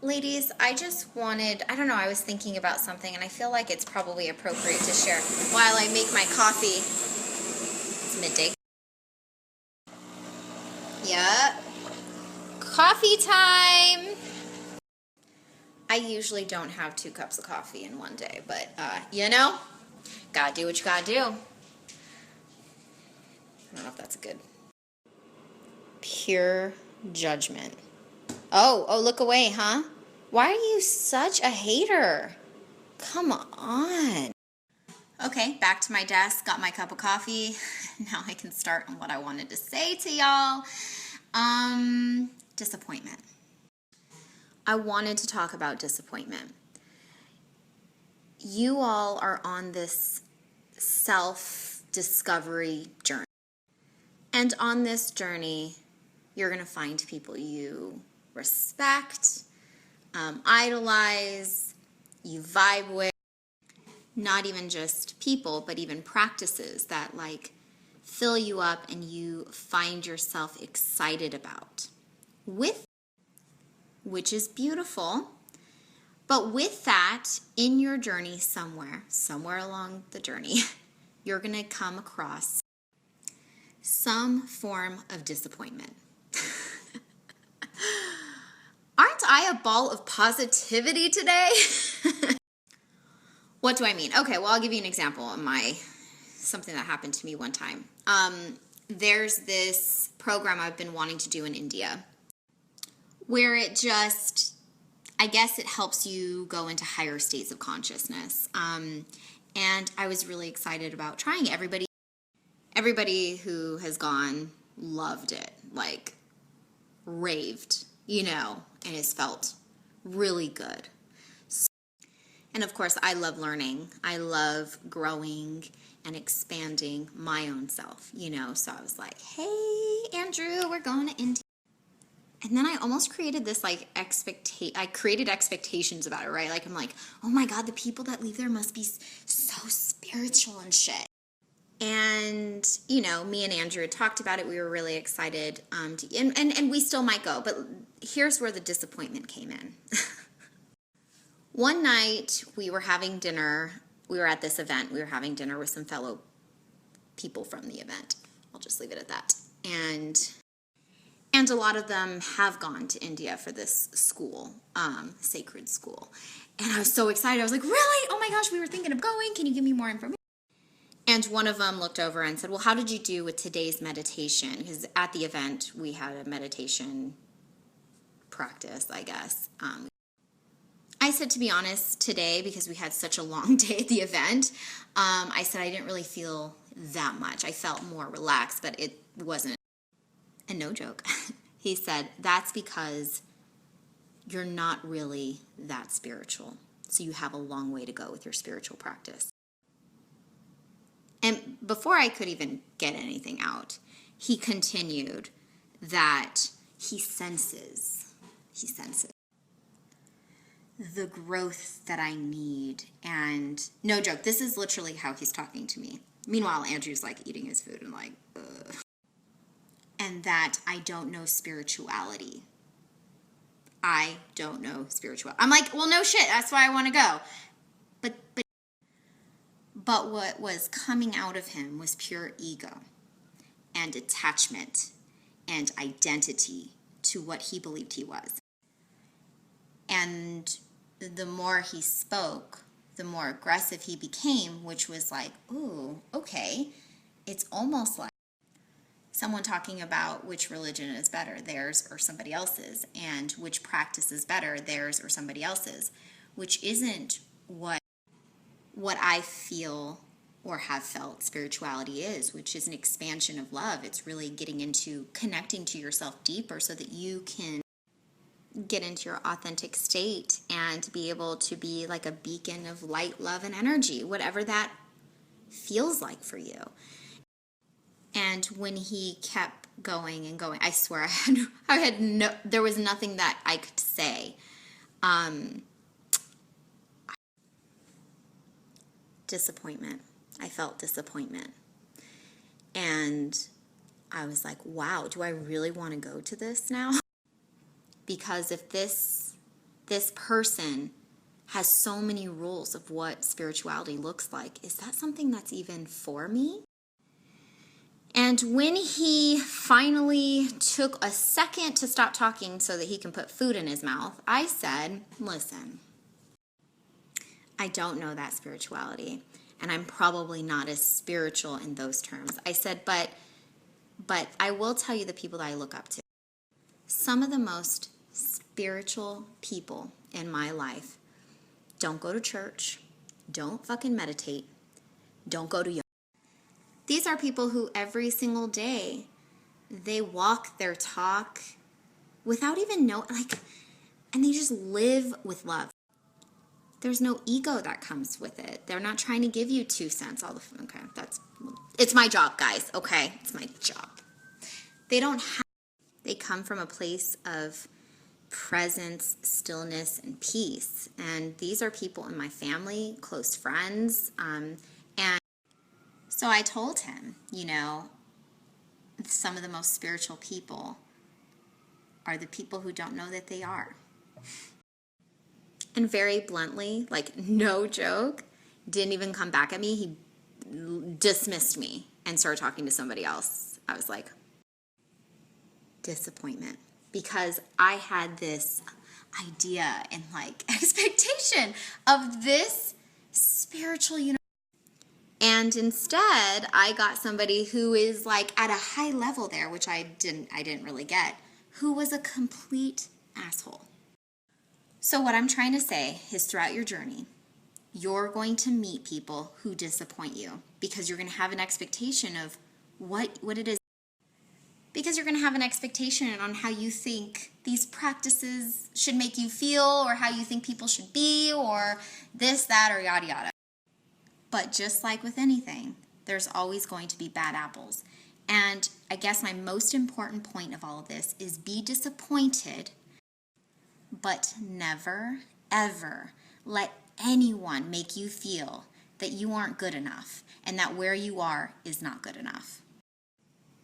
Ladies, I just wanted, I don't know, I was thinking about something and I feel like it's probably appropriate to share while I make my coffee. It's midday. Yeah. Coffee time! I usually don't have 2 cups of coffee in one day, but, you know, gotta do what you gotta do. I don't know if that's good. Pure judgment. Oh, look away, huh? Why are you such a hater? Come on. Okay, back to my desk, got my cup of coffee. Now I can start on what I wanted to say to y'all. Disappointment. I wanted to talk about disappointment. You all are on this self-discovery journey. And on this journey, you're going to find people you respect, idolize, you vibe with. Not even just people, but even practices that like fill you up and you find yourself excited about. Which is beautiful. But with that, in your journey somewhere along the journey, you're going to come across some form of disappointment. Aren't I a ball of positivity today? What do I mean? Okay, well, I'll give you an example of something that happened to me one time. There's this program I've been wanting to do in India where it just, I guess it helps you go into higher states of consciousness. And I was really excited about trying it. Everybody who has gone loved it, like raved, and it's felt really good. And of course, I love learning. I love growing and expanding my own self, So I was like, hey, Andrew, we're going to India. And then I almost created this I created expectations about it, right? Like, I'm like, oh my God, the people that leave there must be so spiritual and shit. And, me and Andrew had talked about it. We were really excited. And we still might go. But here's where the disappointment came in. One night we were having dinner. We were at this event. We were having dinner with some fellow people from the event. I'll just leave it at that. And a lot of them have gone to India for this school, sacred school. And I was so excited. I was like, really? Oh my gosh, we were thinking of going. Can you give me more information? And one of them looked over and said, well, how did you do with today's meditation? Because at the event, we had a meditation practice, I guess. I said, to be honest, today, because we had such a long day at the event, I said I didn't really feel that much. I felt more relaxed, but it wasn't. And no joke. He said, that's because you're not really that spiritual. So you have a long way to go with your spiritual practice. And before I could even get anything out, he continued that he senses the growth that I need. And no joke, this is literally how he's talking to me. Meanwhile, Andrew's like eating his food and like, ugh. And that I don't know spirituality. I don't know spirituality. I'm like, well, no shit, that's why I want to go. But what was coming out of him was pure ego and attachment and identity to what he believed he was. And the more he spoke, the more aggressive he became, which was like, ooh, okay. It's almost like someone talking about which religion is better, theirs or somebody else's, and which practice is better, theirs or somebody else's, which isn't what I feel or have felt spirituality is, which is an expansion of love. It's really getting into connecting to yourself deeper so that you can get into your authentic state and be able to be like a beacon of light, love, and energy, whatever that feels like for you. And when he kept going and going, I swear there was nothing that I could say. Disappointment. I felt disappointment. And I was like, wow, do I really want to go to this now? Because if this this person has so many rules of what spirituality looks like. Is that something that's even for me? And when he finally took a second to stop talking so that he can put food in his mouth, I said, listen, I don't know that spirituality, and I'm probably not as spiritual in those terms. I said, but I will tell you the people that I look up to. Some of the most spiritual people in my life don't go to church, don't fucking meditate, don't go to yoga. These are people who every single day, they walk their talk without even knowing, and they just live with love. There's no ego that comes with it. They're not trying to give you 2 cents. Okay, it's my job, guys, okay? It's my job. They come from a place of presence, stillness, and peace. And these are people in my family, close friends. And so I told him, some of the most spiritual people are the people who don't know that they are. And very bluntly, no joke, didn't even come back at me. He dismissed me and started talking to somebody else. I was like, disappointment. Because I had this idea and expectation of this spiritual universe. And instead, I got somebody who is at a high level there, which I didn't really get, who was a complete asshole. So what I'm trying to say is throughout your journey, you're going to meet people who disappoint you because you're going to have an expectation of what it is. Because you're going to have an expectation on how you think these practices should make you feel or how you think people should be or this, that, or yada, yada. But just like with anything, there's always going to be bad apples. And I guess my most important point of all of this is be disappointed, but never, ever let anyone make you feel that you aren't good enough and that where you are is not good enough.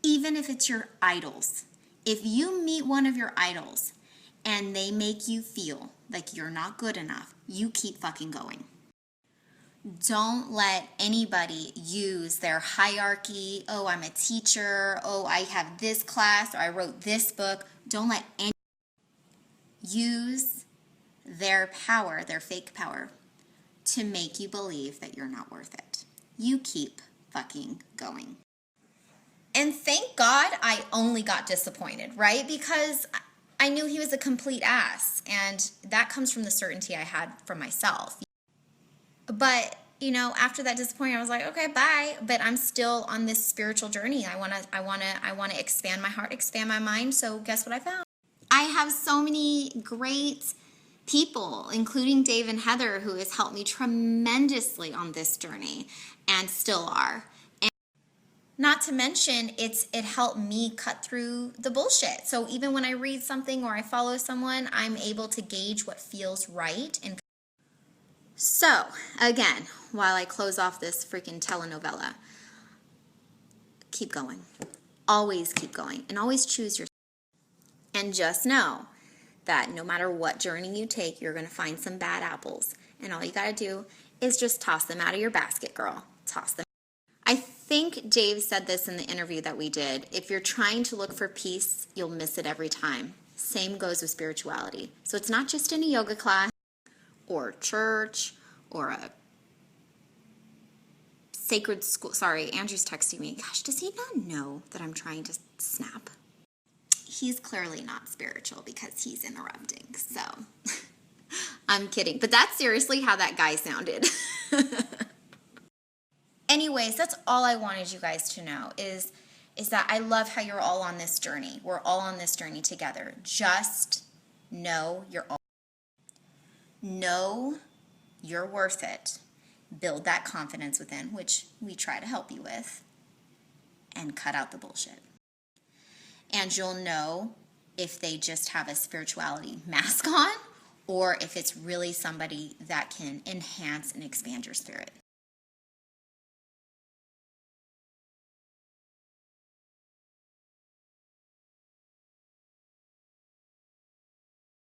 Even if it's your idols. If you meet one of your idols and they make you feel like you're not good enough, you keep fucking going. Don't let anybody use their hierarchy. Oh, I'm a teacher. Oh, I have this class or I wrote this book. Don't let anyone use their power, their fake power, to make you believe that you're not worth it. You keep fucking going. And thank God I only got disappointed, right? Because I knew he was a complete ass. And that comes from the certainty I had from myself. But, after that disappointment, I was like, okay, bye. But I'm still on this spiritual journey. I want to expand my heart, expand my mind. So guess what I found? I have so many great people, including Dave and Heather, who has helped me tremendously on this journey and still are. And not to mention, it helped me cut through the bullshit. So even when I read something or I follow someone, I'm able to gauge what feels right. And so, again, while I close off this freaking telenovela, keep going. Always keep going. And always choose yourself. And just know that no matter what journey you take, you're going to find some bad apples. And all you got to do is just toss them out of your basket, girl. Toss them. I think Dave said this in the interview that we did. If you're trying to look for peace, you'll miss it every time. Same goes with spirituality. So it's not just in a yoga class or church or a sacred school. Sorry, Andrew's texting me. Gosh, does he not know that I'm trying to snap? He's clearly not spiritual because he's interrupting. So I'm kidding. But that's seriously how that guy sounded. Anyways, that's all I wanted you guys to know is that I love how you're all on this journey. We're all on this journey together. Just know you're worth it. Build that confidence within, which we try to help you with, and cut out the bullshit. And you'll know if they just have a spirituality mask on or if it's really somebody that can enhance and expand your spirit.